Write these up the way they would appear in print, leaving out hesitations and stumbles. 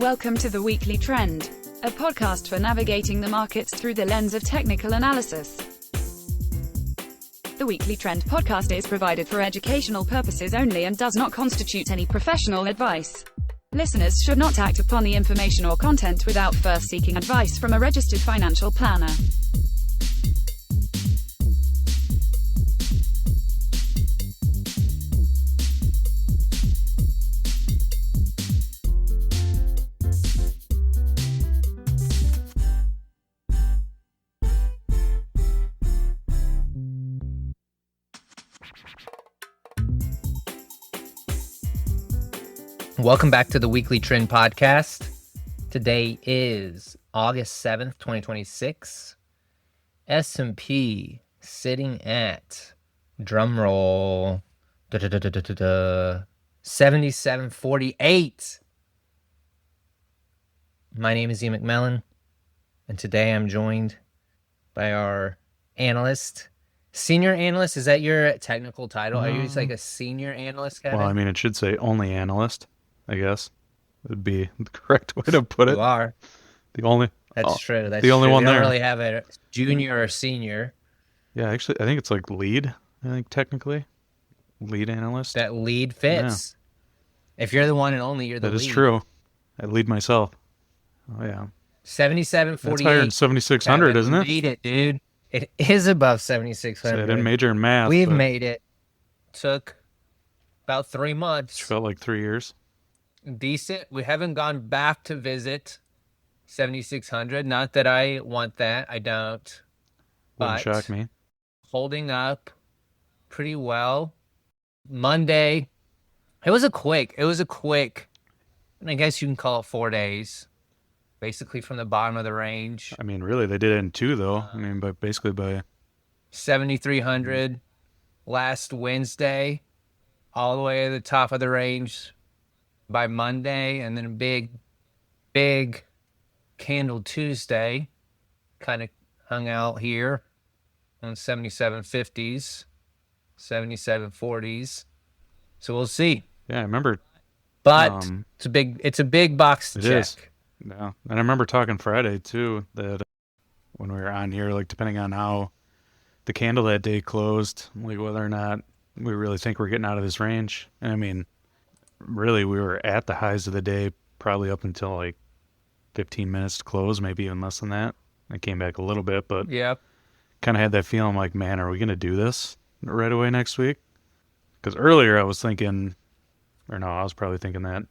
Welcome to The Weekly Trend, a podcast for navigating the markets through the lens of technical analysis. The Weekly Trend podcast is provided for educational purposes only and does not constitute any professional advice. Listeners should not act upon the information or content without first seeking advice from a registered financial planner. Welcome back to the Weekly Trend Podcast. Today is August 7th, 2026. S&P sitting at, drumroll, 7748. My name is Ian McMillan, and today I'm joined by our analyst. Senior analyst, is that your technical title? Are you just like a senior analyst, Kevin? Well, I mean, it should say only analyst, I guess. Would be the correct way to put it. You are. The only. That's true. That's the only true. one we don't there. really have a junior or senior. Yeah, actually, I think it's like lead. I think technically, lead analyst. That lead fits. Yeah. If you're the one and only, you're the lead. That is true. I lead myself. Oh yeah. 7748. That's higher than 7600, isn't it? Made it, dude. It is above 7600. So I didn't major in math. We've made it. Took about 3 months. Which felt like 3 years. Decent. We haven't gone back to visit 7600. Not that I want that. I don't. Wouldn't But shock me. holding up pretty well. Monday, it was a quick, and I guess you can call it 4 days, basically from the bottom of the range. I mean, really, they did it in two, though. I mean, but basically by 7,300 last Wednesday, all the way to the top of the range by Monday, and then a big candle Tuesday, kind of hung out here on 7750s, 7740s. So we'll see. Yeah, I remember. But it's a big box to It check. is. Yeah, and I remember talking Friday too that when we were on here, like depending on how the candle that day closed, like whether or not we really think we're getting out of this range. And I mean, really, we were at the highs of the day probably up until like 15 minutes to close, maybe even less than that. I came back a little bit, but Yeah. kind of had that feeling like, man, are we going to do this right away next week? Because earlier I was thinking, or no, I was probably thinking that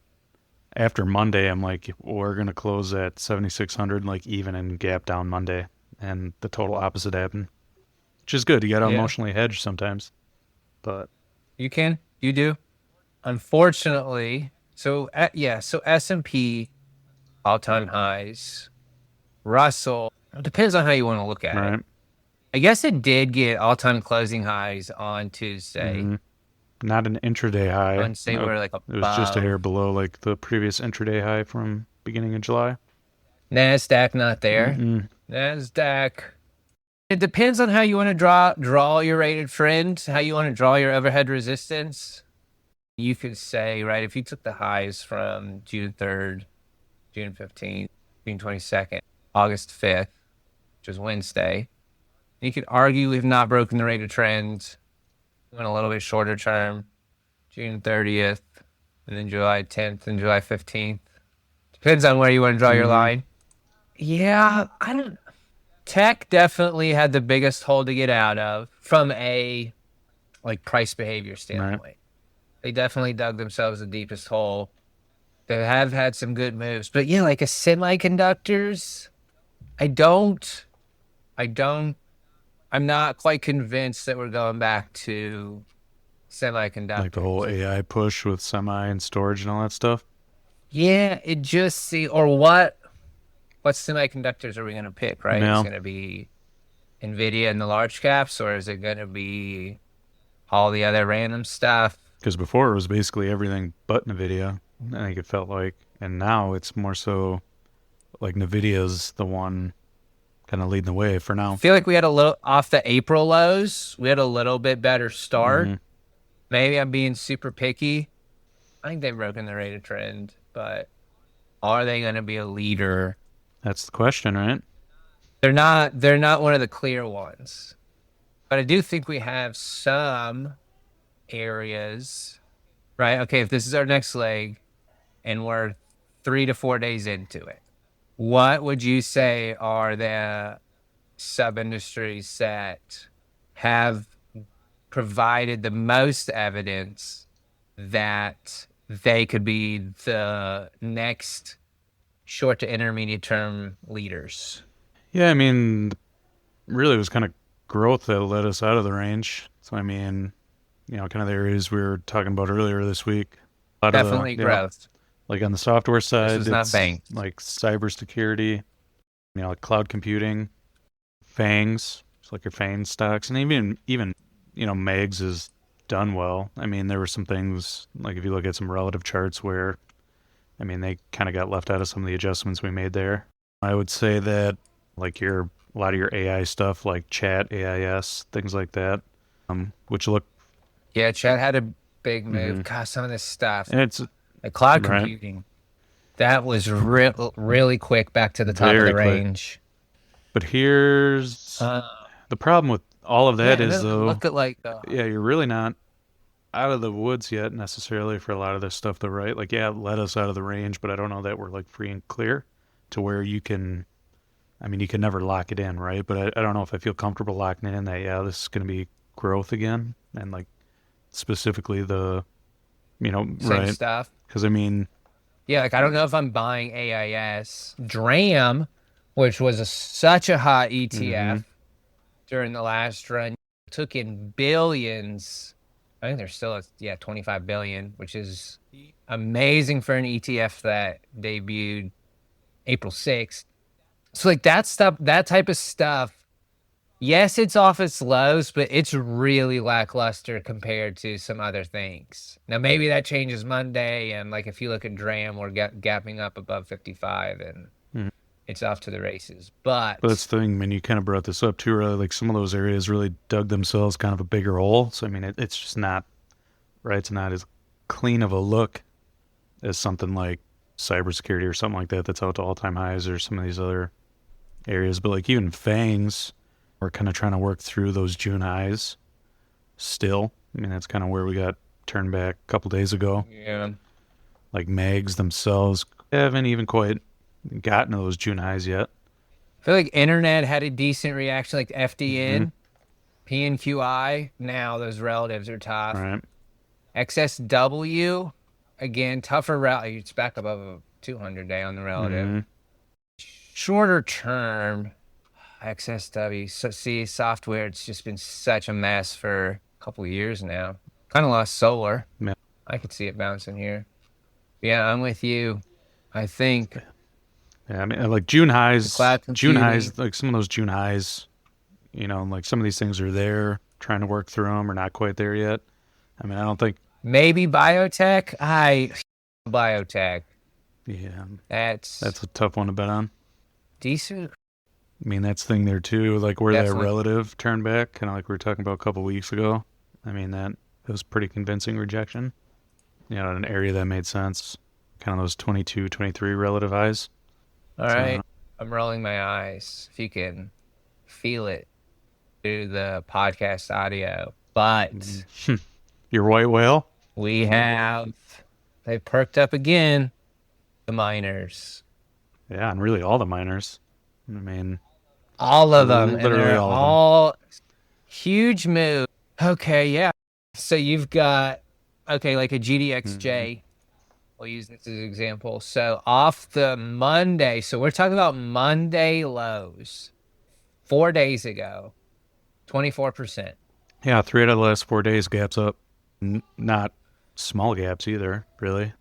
after Monday, I'm like, we're going to close at 7,600, like even and gap down Monday. And the total opposite happened, which is good. You got to emotionally hedge sometimes. But You do. Unfortunately, so S&P all-time highs. Russell, it depends on how you want to look at right. it. I guess it did get all-time closing highs on Tuesday. Mm-hmm. Not an intraday high. Wednesday we're like It was just a hair below like the previous intraday high from beginning of July. NASDAQ not there. Mm-mm. NASDAQ. It depends on how you want to draw your rated trend, how you want to draw your overhead resistance. You could say, right, if you took the highs from June 3rd, June 15th, June 22nd, August 5th, which is Wednesday, you could argue we've not broken the rated trend. Went a little bit shorter term, June 30th, and then July 10th and July 15th. Depends on where you want to draw your line. Yeah, Tech definitely had the biggest hole to get out of from a like price behavior standpoint. Right. They definitely dug themselves the deepest hole. They have had some good moves, but yeah, like a semiconductors, I'm not quite convinced that we're going back to semiconductors. Like the whole AI push with semi and storage and all that stuff. Yeah, what semiconductors are we going to pick, right? No. It's going to be NVIDIA and the large caps, or is it going to be all the other random stuff? Because before it was basically everything but NVIDIA, I think it felt like. And now it's more so like NVIDIA's the one kind of leading the way for now. I feel like we had a little, off the April lows, we had a little bit better start. Mm-hmm. Maybe I'm being super picky. I think they've broken the rated trend, but Are they going to be a leader? That's the question, right? They're not one of the clear ones. But I do think we have some areas, right? Okay, if this is our next leg and we're 3 to 4 days into it, what would you say are the sub industries that have provided the most evidence that they could be the next short to intermediate term leaders? Yeah, I mean, really it was kind of growth that led us out of the range. So, I mean, kind of the areas we were talking about earlier this week. A lot of Definitely the, growth. like on the software This side, was not it's bank. like cybersecurity, like cloud computing, FANGs, it's like your FANG stocks, and even MEGS has done well. I mean, there were some things like if you look at some relative charts where, I mean, they kind of got left out of some of the adjustments we made there. I would say that like a lot of your AI stuff, like chat, AIS, things like that, which look, Yeah, Chad had a big move. mhm. God, some of this stuff, And it's like cloud right, computing, that was really quick back to the top of very the quick. range. But here's Uh, the problem with all of yeah, that and is then though, look at like yeah, you're really not out of the woods yet necessarily for a lot of this stuff though, right? Like, yeah, it led us out of the range, but I don't know that we're like free and clear to where you can, I mean, you can never lock it in, right? But I don't know if I feel comfortable locking it in that, yeah, this is going to be growth again. And like specifically same right. stuff. Because I mean, Yeah, like I don't know if I'm buying AIS. DRAM, which was such a hot hmm ETF during the last run, took in billions. I think they're still at 25 billion, which is amazing for an ETF that debuted April 6th. So like that stuff, that type of stuff, yes, it's off its lows, but it's really lackluster compared to some other things. Now maybe that changes Monday, and like if you look at DRAM, we're gapping up above 55, and mhm. it's off to the races. But that's the thing, man, you kind of brought this up too, really. Like some of those areas really dug themselves kind of a bigger hole. So I mean, it's just not right. It's not as clean of a look as something like cybersecurity or something like that that's out to all-time highs or some of these other areas. But like even FANGs, we're kind of trying to work through those June highs still. I mean, that's kind of where we got turned back a couple days ago. Yeah. Like MAGs themselves haven't even quite gotten to those June highs yet. I feel like internet had a decent reaction, like Mm-hmm. FDN, PNQI. Now those relatives are tough. Right. XSW, again, tougher rally. It's back above a 200 day on the relative. Mm-hmm. Shorter term, XSW, so see software, it's just been such a mess for a couple of years now. Kind of lost solar. Yeah. I could see it bouncing here. Yeah, I'm with you. I think Yeah, I mean, like June highs, cloud computing, like some of those June highs, like some of these things are there, trying to work through them, or not quite there yet. I mean, I don't think, maybe biotech. Biotech. yeah, That's that's a tough one to bet on. decent. I mean, that's the thing there too, like where that Definitely. relative turned back, kind of like we were talking about a couple weeks ago. I mean, that it was pretty convincing rejection. An area that made sense, kind of those 22, 23 relative highs. All So, right. I'm rolling my eyes. If you can feel it through the podcast audio. But your white whale? we have, they perked up again, the miners. Yeah, and really all the miners. I mean, All of them. And literally they're all of them. all huge move. Okay, yeah. So you've got, okay, like a GDXJ. We'll use this as an example. So off the Monday, so we're talking about Monday lows 4 days ago, 24%. Yeah, 3 out of the last 4 days gaps up. Not small gaps either, really.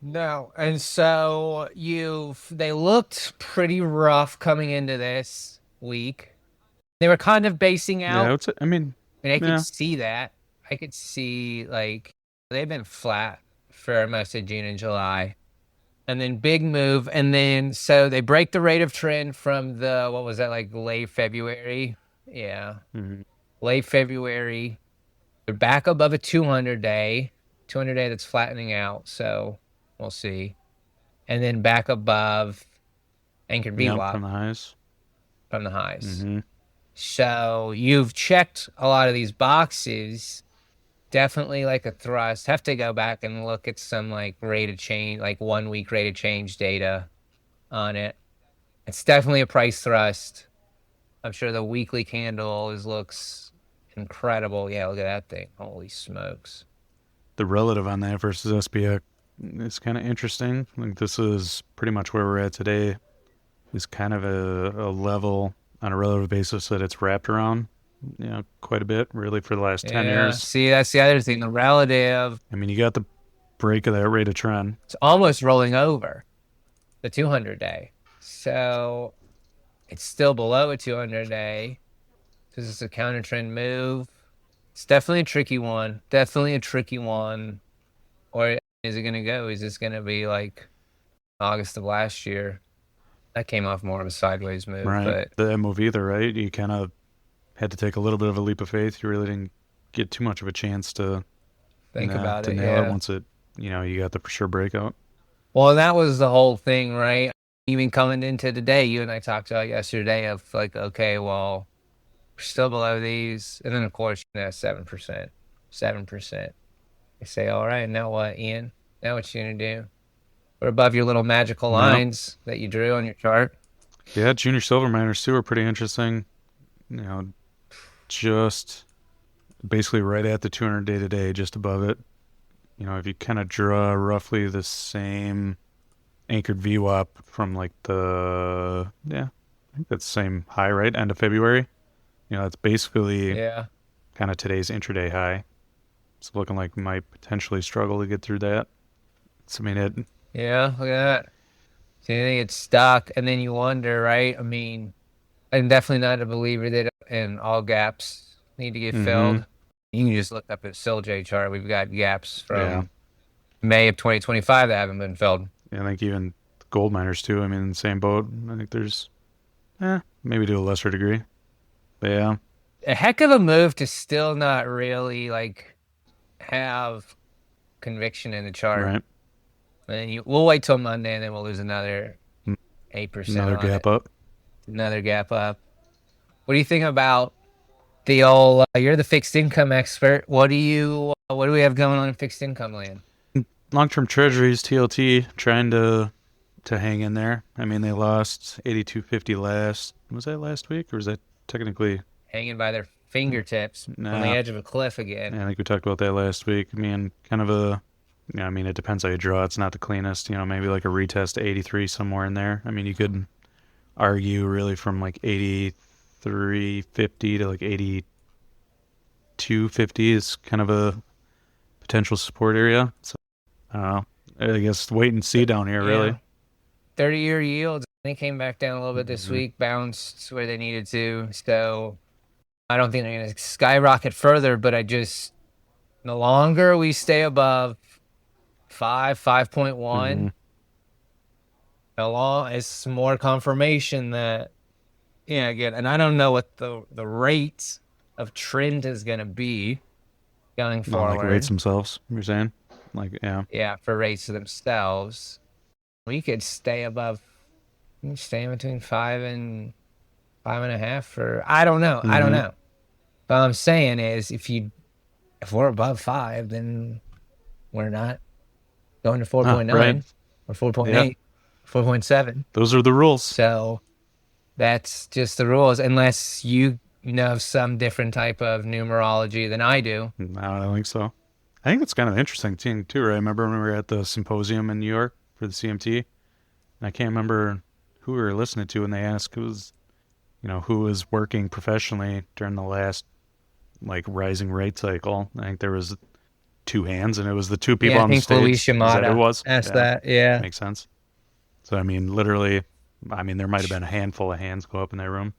No, and so they looked pretty rough coming into this week. They were kind of basing out. Yeah, I mean, And I yeah. could see that. I could see like they've been flat for most of June and July. And then big move. And then so they break the rate of trend from the, what was that, like late February? Yeah. Mhm. Late February. They're back above a 200 day. 200 day that's flattening out. So we'll see. and then back above anchored Yep, VWAP from the highs. from the highs. Mm-hmm. So you've checked a lot of these boxes. Definitely like a thrust. Have to go back and look at some like rate of change, like 1 week rate of change data on it. It's definitely a price thrust. I'm sure the weekly candle looks incredible. Yeah, look at that thing. Holy smokes. The relative on that versus SPX is kind of interesting. Like this is pretty much where we're at today. Is kind of a level on a relative basis that it's wrapped around, quite a bit, really, for the last 10 Yeah, years. see, that's the other thing. The relative, I mean, you got the break of that rate of trend. it's almost rolling over the 200-day. So it's still below a 200-day because it's a counter trend move. It's definitely a tricky one. Definitely a tricky one. Or is it going to go? Is this going to be like August of last year? That came off more of a sideways move, Right. but That move either, right? You kind of had to take a little bit of a leap of faith. You really didn't get too much of a chance to think about to it. nail Yeah. it once you got the for sure breakout. Well, that was the whole thing, right? Even coming into today, you and I talked about yesterday of like, okay, well, we're still below these. And then, of course, 7%. 7%. You say, all right, now what, Ian? Now what you going to do? We're above your little magical Yep. lines that you drew on your chart. Yeah, junior silver miners too are pretty interesting. Just basically right at the 200-day today, just above it. If you kind of draw roughly the same anchored VWAP from like I think that's the same high, right? End of February. That's basically Yeah. kind of today's intraday high. It's looking like we might potentially struggle to get through that. So, I mean, Yeah, look at that. So you think it's stuck, and then you wonder, right? I mean, I'm definitely not a believer that and all gaps need to get filled. You can just look up at SILJ chart. We've got gaps from May of 2025 that haven't been filled. I think even gold miners too. I mean, in the same boat. I think there's, maybe to a lesser degree. But yeah. A heck of a move to still not really like have conviction in the chart. Right. And we'll wait till Monday, and then we'll lose another 8%. Another gap up. Another gap up. What do you think about the old? You're the fixed income expert. What do we have going on in fixed income land? Long-term treasuries, TLT, trying to hang in there. I mean, they lost 82.50 was that last week, or was that technically Hanging by their fingertips on the edge of a cliff again. I think we talked about that last week. I mean, kind of I mean, it depends how you draw. It's not the cleanest, maybe like a retest to 83 somewhere in there. I mean, you could argue really from like 83.50 to like 82.50 is kind of a potential support area. So I don't know. I guess wait and see down here, really. 30-year yields, they came back down a little bit this week, bounced where they needed to. So I don't think they're going to skyrocket further, but the longer we stay above 5.1, it's more confirmation that, again, and I don't know what the rate of trend is going to be going forward. Like rates themselves, you're saying? Like, yeah. Yeah, for rates themselves. We could stay stay between 5 and 5.5 for, I don't know. I don't know. But what I'm saying is if we're above 5, then we're not going to 4.9 right. or 4.8, 4.7. Those are the rules. So that's just the rules, unless you know some different type of numerology than I do. No, I don't think so. I think it's kind of an interesting thing too, right? I remember when we were at the symposium in New York for the CMT, and I can't remember who we were listening to, and they asked who was working professionally during the last like rising rate cycle. I think there was 2 hands, and it was the 2 people on the stage. I think Felicia Mata it was? asked that. Yeah, makes sense. So I mean, literally, there might have been a handful of hands go up in that room.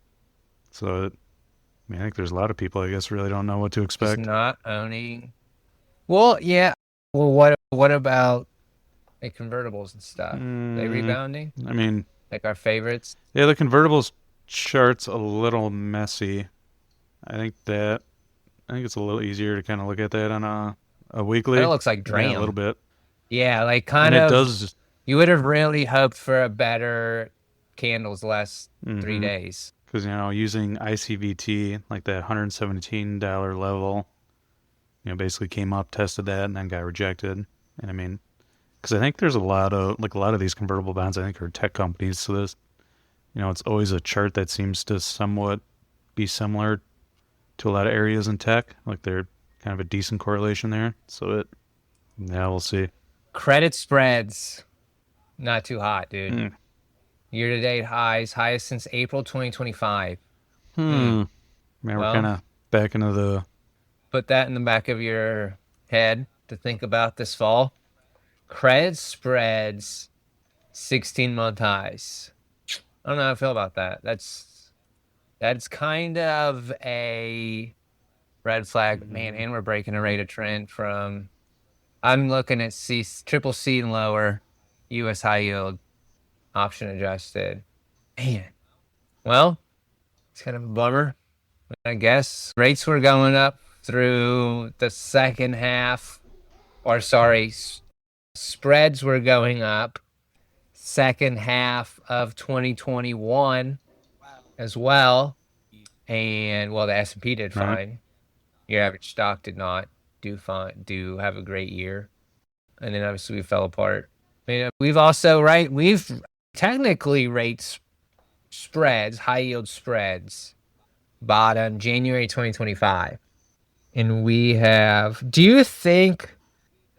So I think there's a lot of people, I guess, really don't know what to expect. Just not owning. Well, yeah. Well, what about like convertibles and stuff? They rebounding? I mean, like our favorites? Yeah, the convertibles chart's a little messy. I think it's a little easier to kind of look at that on a weekly. It looks like Dram. Yeah, a little bit. Yeah, like and it does You would have really hoped for a better candles last 3 Mm-hmm. days. Because, using ICVT, like that $117 level, basically came up, tested that, and then got rejected. And I mean, because I think there's a lot of these convertible bonds, I think, are tech companies. So this, it's always a chart that seems to somewhat be similar to a lot of areas in tech. Like they're kind of a decent correlation there. So yeah, we'll see. Credit spreads, not too hot, dude. Mm. Year-to-date highest since April 2025. Man, we're Well, kind of back into the. put that in the back of your head to think about this fall. Credit spreads, 16-month highs. I don't know how I feel about that. That's kind of a red flag, man. And we're breaking a rate of trend from. I'm looking at triple C and lower, U.S. high yield, option adjusted. Man, well, it's kind of a bummer. I guess rates were going up through the second half, or sorry, spreads were going up second half of 2021 as well. And well, the S&P did fine. Right. Your average stock did not do have a great year. And then obviously we fell apart. I mean, we've technically rates spreads, high yield spreads, bottom January 2025. And do you think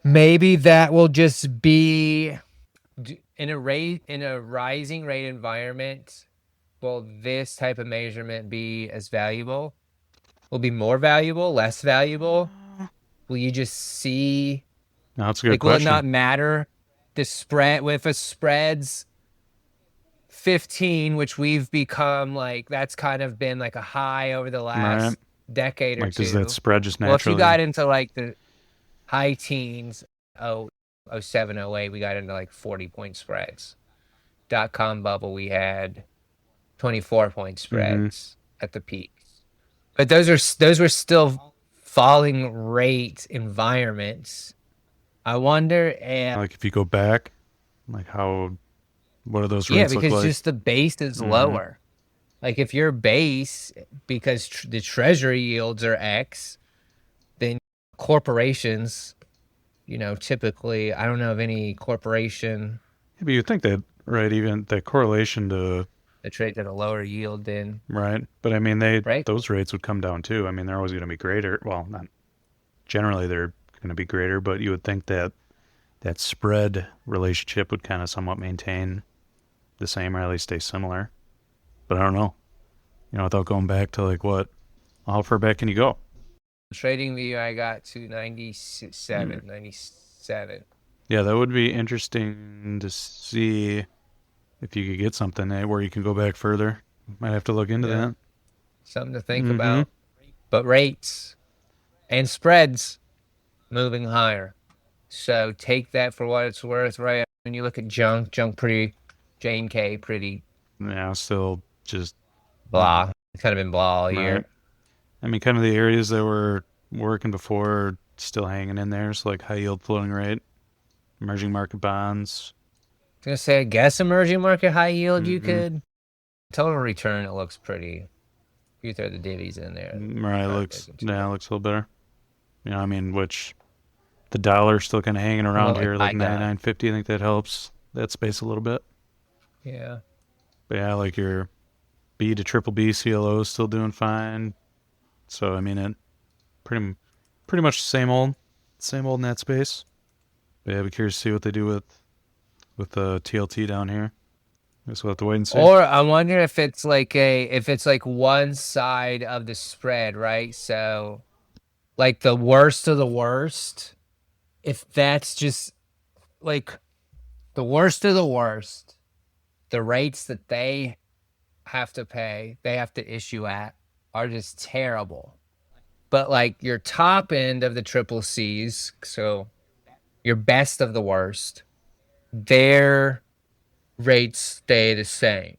maybe that will just be in a rising rate environment? Will this type of measurement be as valuable? Will be more valuable, less valuable? Will you just see? No, that's a good Will it question. not matter? The spread, if a spread's 15, which we've become that's kind of been like a high over the last decade or two. Does that spread just naturally? Well, if you got into the high teens, 07, 08, we got into 40-point spreads. .com bubble, we had 24-point spreads at the peak. But those were still falling rate environments. I wonder if you go back, what are those rates yeah, look like? because just the base is lower. If your base, because the treasury yields are X, then corporations, typically, I don't know of any corporation. Yeah, but you'd think that, right, even the correlation to that trades at a lower yield than. Right. But I mean, those rates would come down too. I mean, they're always going to be greater. Well, not generally they're going to be greater, but you would think that that spread relationship would kind of somewhat maintain the same or at least stay similar. But I don't know. Without going back to how far back can you go? Trading view, I got to 97. Yeah, that would be interesting to see if you could get something where you can go back further. Might have to look into that. Something to think about. But rates and spreads moving higher. So take that for what it's worth, right? When you look at junk pretty, J&K pretty. Yeah, still just blah. It's kind of been blah all year. Right. I mean, kind of the areas that were working before are still hanging in there. So high yield floating rate, emerging market bonds. I was going to say, I guess emerging market high yield, you could. Total return, it looks pretty. You throw the divvies in there. Right, it looks a little better. Which the dollar's still kind of hanging around here, 99.50. I think that helps that space a little bit. Yeah. But yeah, your B to triple B CLO is still doing fine. So, it pretty much same old in that space. But yeah, I'd be curious to see what they do with the TLT down here. I guess we'll have to wait and see. Or I wonder if it's one side of the spread, right? So, the worst of the worst, if that's just the worst of the worst, the rates that they have to pay, they have to issue at, are just terrible. But your top end of the triple C's, so your best of the worst, their rates stay the same.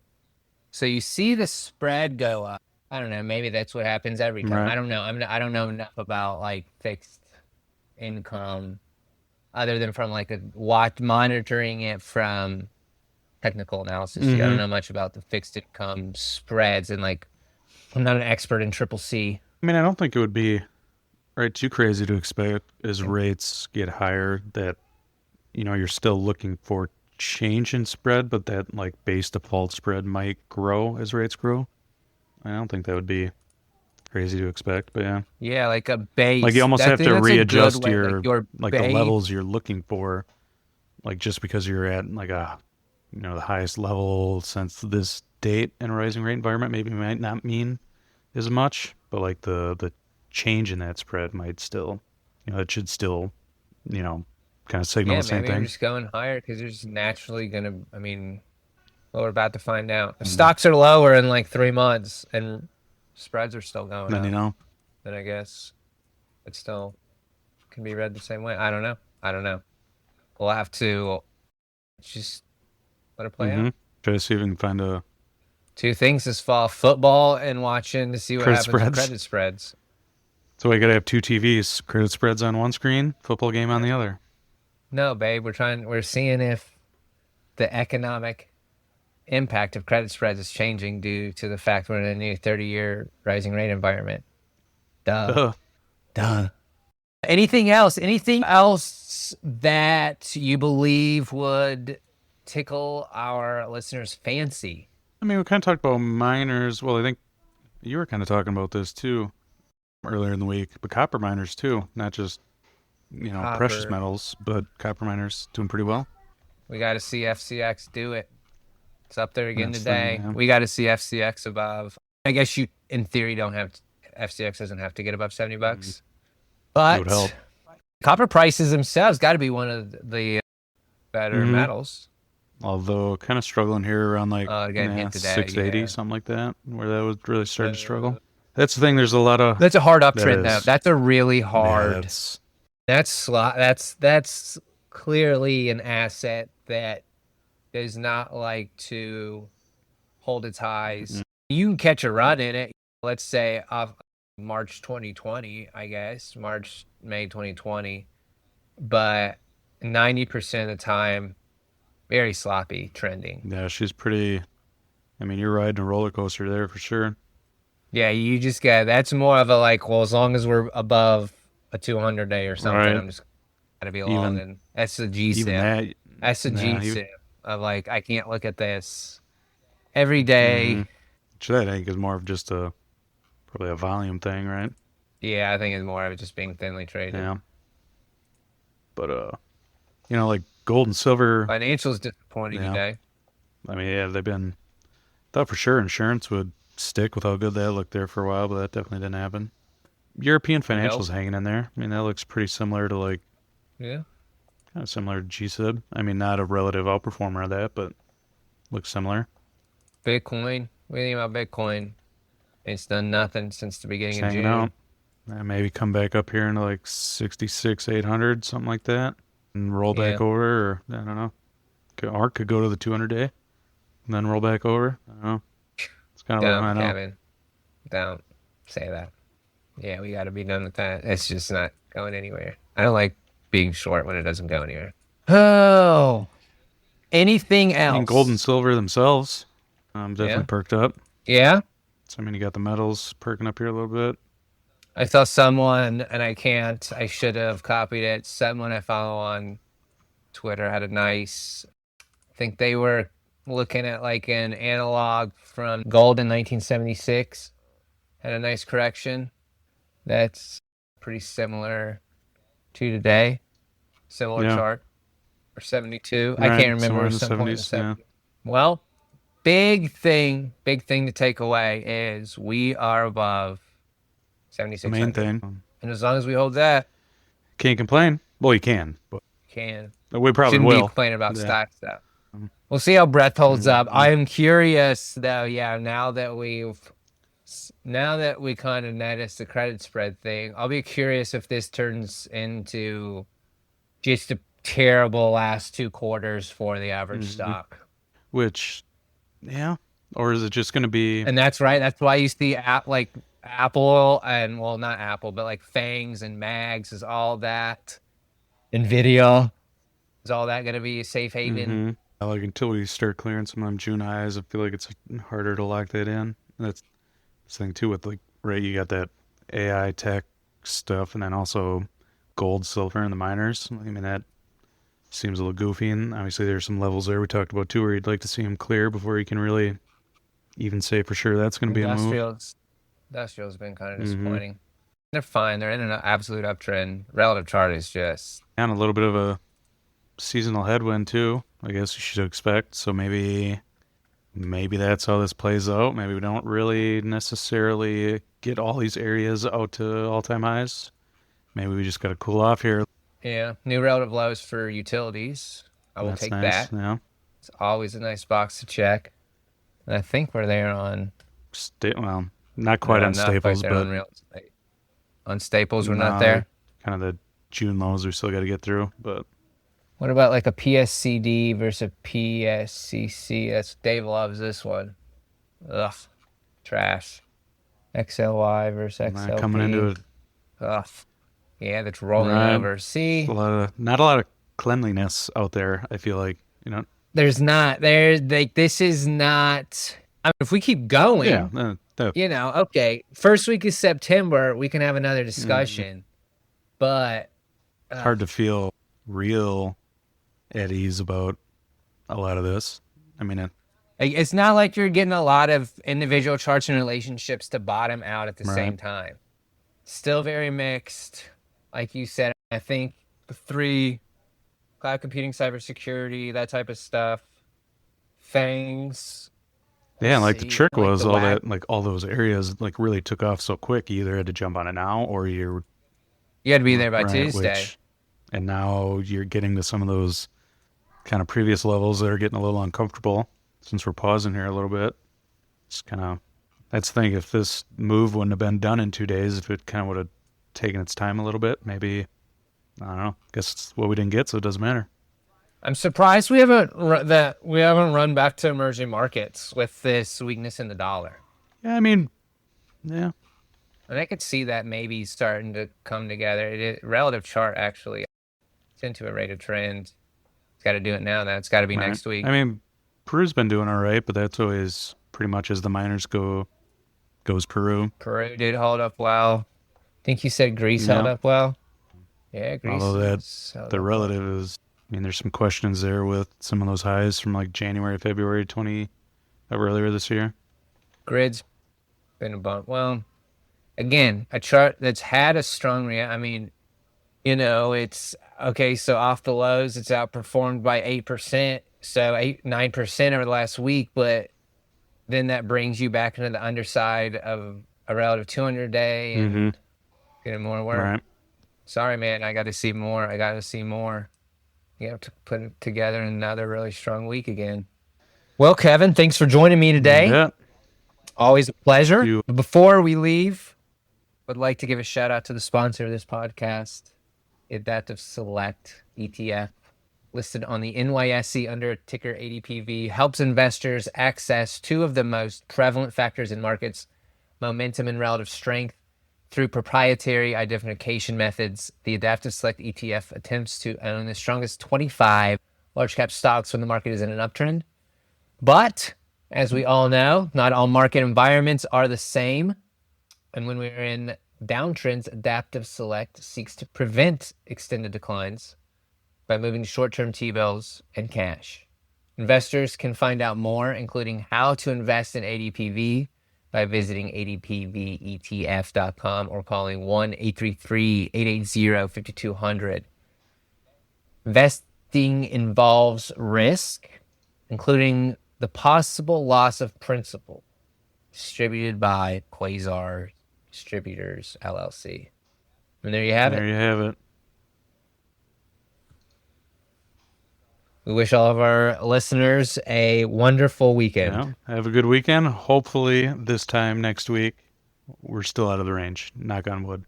So you see the spread go up. I don't know. Maybe that's what happens every time. Right. I don't know. I don't know enough about fixed income other than from like monitoring it from technical analysis. I don't know much about the fixed income spreads, and like I'm not an expert in triple C. I mean, I don't think it would be too crazy to expect as rates get higher that, you're still looking for change in spread, but that like base default spread might grow as rates grow. I don't think that would be crazy to expect, but yeah. Yeah, like a base. Like you almost have to readjust your like the base. levels you're looking for, like just because you're at like the highest level since this date in a rising rate environment maybe might not mean as much, but like the change in that spread might still, it should still, kind of signal the same maybe thing. I'm just going higher because there's naturally gonna. I mean, well, we're about to find out. If stocks are lower in like 3 months and spreads are still going up, then I guess it still can be read the same way. I don't know. We'll have to just let it play out. Try to see if we can find two things this fall: football and watching to see what happens with credit spreads. So we gotta have two TVs: credit spreads on one screen, football game on the other. No, babe, we're seeing if the economic impact of credit spreads is changing due to the fact we're in a new 30-year rising rate environment. Duh. Anything else that you believe would tickle our listeners' fancy? I mean, we kind of talked about miners. Well, I think you were kind of talking about this too earlier in the week, but copper miners too, not just precious metals, but copper miners doing pretty well. We got to see FCX do it. It's up there again today. We got to see FCX above. I guess you, in theory, FCX doesn't have to get above $70, but it would help. Copper prices themselves got to be one of the better metals. Although kind of struggling here around like today, 680, something like that, where that would really start to struggle. That's the thing. There's a lot of. That's a hard uptrend though. That's a really hard. That's clearly an asset that does not like to hold its highs. You can catch a run in it. Let's say off March 2020, I guess May 2020, but 90% of the time, very sloppy trending. Yeah, she's pretty. I mean, you're riding a roller coaster there for sure. Yeah, you just got. That's more of a like. Well, as long as we're above a 200 day or something, I'm just gotta be along. And that's the GSIP. That's the GSIP. Of like, I can't look at this every day. Which that I think is more of just probably a volume thing, right? Yeah, I think it's more of it just being thinly traded. Yeah. But like gold and silver. Financials disappointing today. I mean, yeah, they've been. Thought for sure insurance would stick with how good that looked there for a while, but that definitely didn't happen. European financials hanging in there. I mean, that looks pretty similar to like. Yeah. Kind of similar to GSIB. I mean, not a relative outperformer of that, but looks similar. Bitcoin. What do you think about Bitcoin? It's done nothing since the beginning of June. Out. Maybe come back up here into like 66,800, something like that, and roll back over, or I don't know. ARK could go to the 200-day and then roll back over. I don't know. It's kind of what I know. Kevin, don't say that. Yeah, we got to be done with that. It's just not going anywhere. I don't like being short when it doesn't go anywhere. Oh, anything else? And gold and silver themselves definitely perked up. Yeah? So, I mean, you got the metals perking up here a little bit. I saw someone, and I should have copied it. Someone I follow on Twitter had I think they were looking at like an analog from gold in 1976. Had a nice correction. That's pretty similar to today. Similar chart. Or 72. Right, I can't remember. In the 70s, yeah. Well, big thing to take away is we are above 76. The main thing. And as long as we hold that. Can't complain. Well, you can. But we probably shouldn't will. Be complaining about stock stuff. We'll see how breadth holds up. I am curious, though, now that we kind of noticed the credit spread thing, I'll be curious if this turns into just a terrible last 2 quarters for the average stock. Which, or is it just going to be... And that's right. That's why you see Apple and, well, not Apple, but like FANGs and MAGs is all that Nvidia. Is all that going to be a safe haven? Like until we start clearing some of them June highs, I feel like it's harder to lock that in. And that's the thing too with like, right, you got that AI tech stuff and then also gold, silver, and the miners. I mean, that seems a little goofy. And obviously there's some levels there we talked about too where you'd like to see them clear before you can really even say for sure that's going to be a move. Industrial's been kind of disappointing. They're fine. They're in an absolute uptrend. Relative chart is just... And a little bit of a seasonal headwind too, I guess you should expect. So maybe that's how this plays out. Maybe we don't really necessarily get all these areas out to all-time highs. Maybe we just got to cool off here. Yeah, new relative lows for utilities. I will take nice. that. Yeah. It's always a nice box to check. And I think we're there on... well, not quite on Staples, but... On Staples, we're not there? Kind of the June lows we still got to get through, but... What about like a PSCD versus a PSCC? Dave loves this one. Ugh. Trash. XLY versus XLP. Coming into it. Ugh. Yeah, that's rolling over. See? Not a lot of cleanliness out there, I feel like, you know. There's not. This is not... I mean, if we keep going, you know, okay, first week of September, we can have another discussion. But... It's hard to feel real at ease about a lot of this. I mean, it's not like you're getting a lot of individual charts and relationships to bottom out at the same time. Still very mixed. Like you said, I think the three, cloud computing, cybersecurity, that type of stuff, FANGs. Yeah, like the trick was all those areas like really took off so quick. You either had to jump on it now or you had to be there by Tuesday. And now you're getting to some of those kind of previous levels that are getting a little uncomfortable since we're pausing here a little bit. It's kind of, that's the thing, if this move wouldn't have been done in 2 days, if it kind of would have taken its time a little bit, maybe, I don't know, I guess it's what we didn't get, so it doesn't matter. I'm surprised we haven't run back to emerging markets with this weakness in the dollar. Yeah, I mean, yeah. And I could see that maybe starting to come together. Relative chart, actually, it's into a rate of trend. It's got to do it now. It's got to be next week. I mean, Peru's been doing all right, but that's always pretty much as the miners goes Peru. Peru did hold up well. I think you said Greece held up well. Yeah, Greece. Although the relative is, I mean, there's some questions there with some of those highs from like January, February earlier this year. Grid's been a bump. Well, again, a chart that's had a strong reaction. I mean, you know, it's okay. So off the lows, it's outperformed by 8%. So 9% over the last week. But then that brings you back into the underside of a relative 200-day and getting more work. Right. Sorry, man. I got to see more. You have to put it together in another really strong week again. Well, Kevin, thanks for joining me today. Yeah. Always a pleasure. Before we leave, I'd like to give a shout out to the sponsor of this podcast, Adaptive Select ETF, listed on the NYSE under ticker ADPV, helps investors access two of the most prevalent factors in markets, momentum and relative strength, through proprietary identification methods. The Adaptive Select ETF attempts to own the strongest 25 large cap stocks when the market is in an uptrend. But as we all know, not all market environments are the same. And when we're in downtrends, Adaptive Select seeks to prevent extended declines by moving to short-term T-bills and cash. Investors can find out more, including how to invest in ADPV, by visiting adpvetf.com or calling 1-833-880-5200. Investing involves risk, including the possible loss of principal. Distributed by Quasar Distributors, LLC. And there you have it. There you have it. We wish all of our listeners a wonderful weekend. Yeah, have a good weekend. Hopefully this time next week, we're still out of the range. Knock on wood.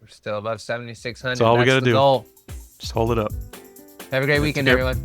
We're still above 7,600. That's all we got to do. Goal. Just hold it up. Have a great weekend, everyone.